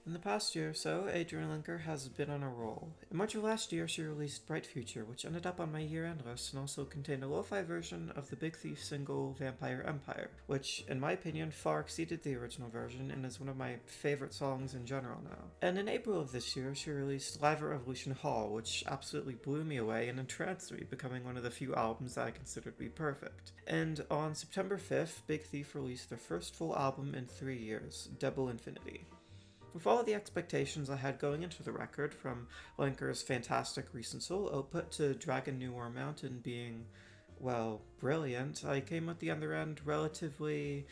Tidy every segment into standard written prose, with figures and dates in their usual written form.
In the past year or so, Adrian Linker has been on a roll. In March of last year, she released Bright Future, which ended up on my year-end list and also contained a lo-fi version of the Big Thief single Vampire Empire, which, in my opinion, far exceeded the original version and is one of my favorite songs in general now. And in April of this year, she released Live at Revolution Hall, which absolutely blew me away and entranced me, becoming one of the few albums that I consider to be perfect. And on September 5th, Big Thief released their first full album in 3 years, Double Infinity. With all of the expectations I had going into the record, from Linker's fantastic recent solo output to Dragon New War Mountain being, well, brilliant, I came at the other end relatively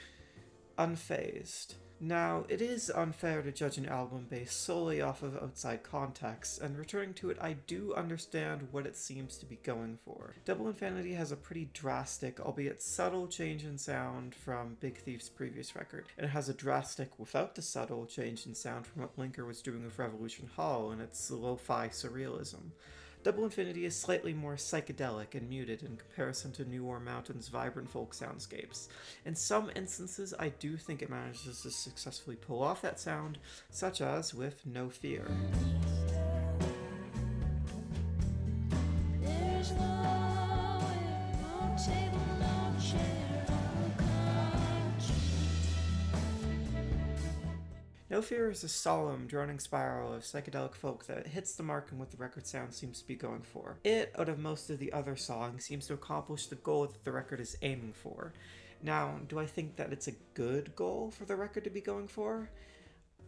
unfazed. Now, it is unfair to judge an album based solely off of outside context, and returning to it, I do understand what it seems to be going for. Double Infinity has a pretty drastic, albeit subtle, change in sound from Big Thief's previous record, and it has a drastic, without the subtle, change in sound from what Linker was doing with Revolution Hall and its lo-fi surrealism. Double Infinity is slightly more psychedelic and muted in comparison to New War Mountain's vibrant folk soundscapes. In some instances, I do think it manages to successfully pull off that sound, such as with No Fear. No Fear is a solemn, droning spiral of psychedelic folk that hits the mark on what the record sound seems to be going for. It, out of most of the other songs, seems to accomplish the goal that the record is aiming for. Now, do I think that it's a good goal for the record to be going for?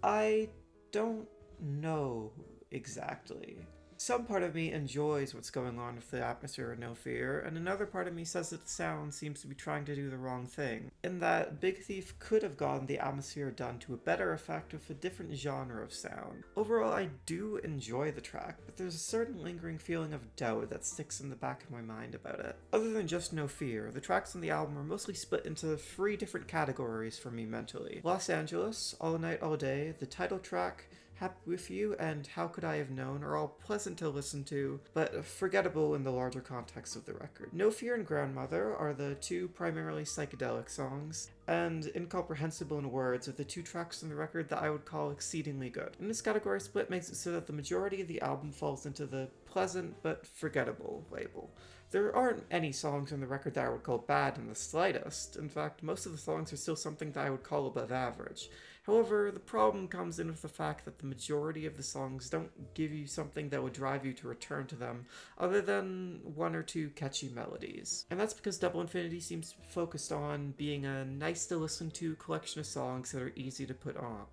I don't know exactly. Some part of me enjoys what's going on with the atmosphere of No Fear, and another part of me says that the sound seems to be trying to do the wrong thing, in that Big Thief could have gotten the atmosphere done to a better effect with a different genre of sound. Overall, I do enjoy the track, but there's a certain lingering feeling of doubt that sticks in the back of my mind about it. Other than just No Fear, the tracks on the album are mostly split into 3 different categories for me mentally. Los Angeles, All Night All Day, the title track, Happy With You, and How Could I Have Known are all pleasant to listen to, but forgettable in the larger context of the record. No Fear and Grandmother are the 2 primarily psychedelic songs, and Incomprehensible in Words are the 2 tracks on the record that I would call exceedingly good. And this category split makes it so that the majority of the album falls into the pleasant but forgettable label. There aren't any songs on the record that I would call bad in the slightest. In fact, most of the songs are still something that I would call above average. However, the problem comes in with the fact that the majority of the songs don't give you something that would drive you to return to them, other than 1 or 2 catchy melodies. And that's because Double Infinity seems to be focused on being a nice to listen to collection of songs that are easy to put on.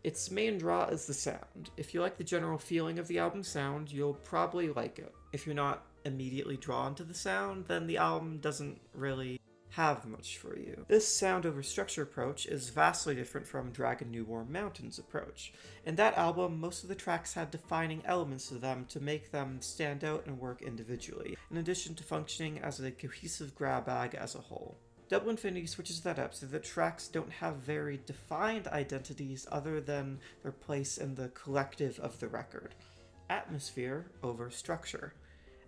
Its main draw is the sound. If you like the general feeling of the album's sound, you'll probably like it. If you're not immediately drawn to the sound, then the album doesn't really have much for you. This sound over structure approach is vastly different from Dragon New War Mountain's approach. In that album, most of the tracks had defining elements to them to make them stand out and work individually, in addition to functioning as a cohesive grab bag as a whole. Double Infinity switches that up so that tracks don't have very defined identities other than their place in the collective of the record. Atmosphere over structure.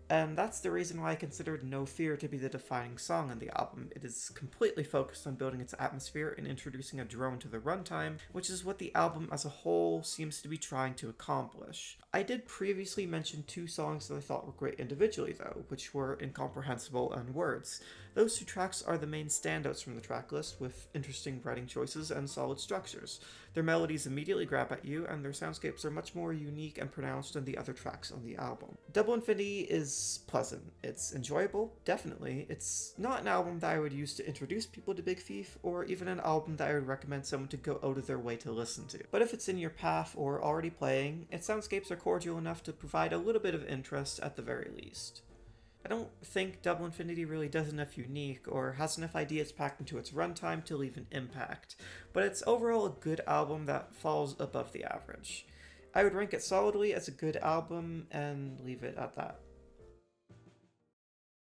And that's the reason why I considered No Fear to be the defining song on the album. It is completely focused on building its atmosphere and introducing a drone to the runtime, which is what the album as a whole seems to be trying to accomplish. I did previously mention 2 songs that I thought were great individually though, which were Incomprehensible and Words. Those 2 tracks are the main standouts from the track list, with interesting writing choices and solid structures. Their melodies immediately grab at you, and their soundscapes are much more unique and pronounced than the other tracks on the album. Double Infinity is pleasant. It's enjoyable, definitely. It's not an album that I would use to introduce people to Big Thief, or even an album that I would recommend someone to go out of their way to listen to. But if it's in your path or already playing, its soundscapes are cordial enough to provide a little bit of interest at the very least. I don't think Double Infinity really does enough unique or has enough ideas packed into its runtime to leave an impact, but it's overall a good album that falls above the average. I would rank it solidly as a good album and leave it at that.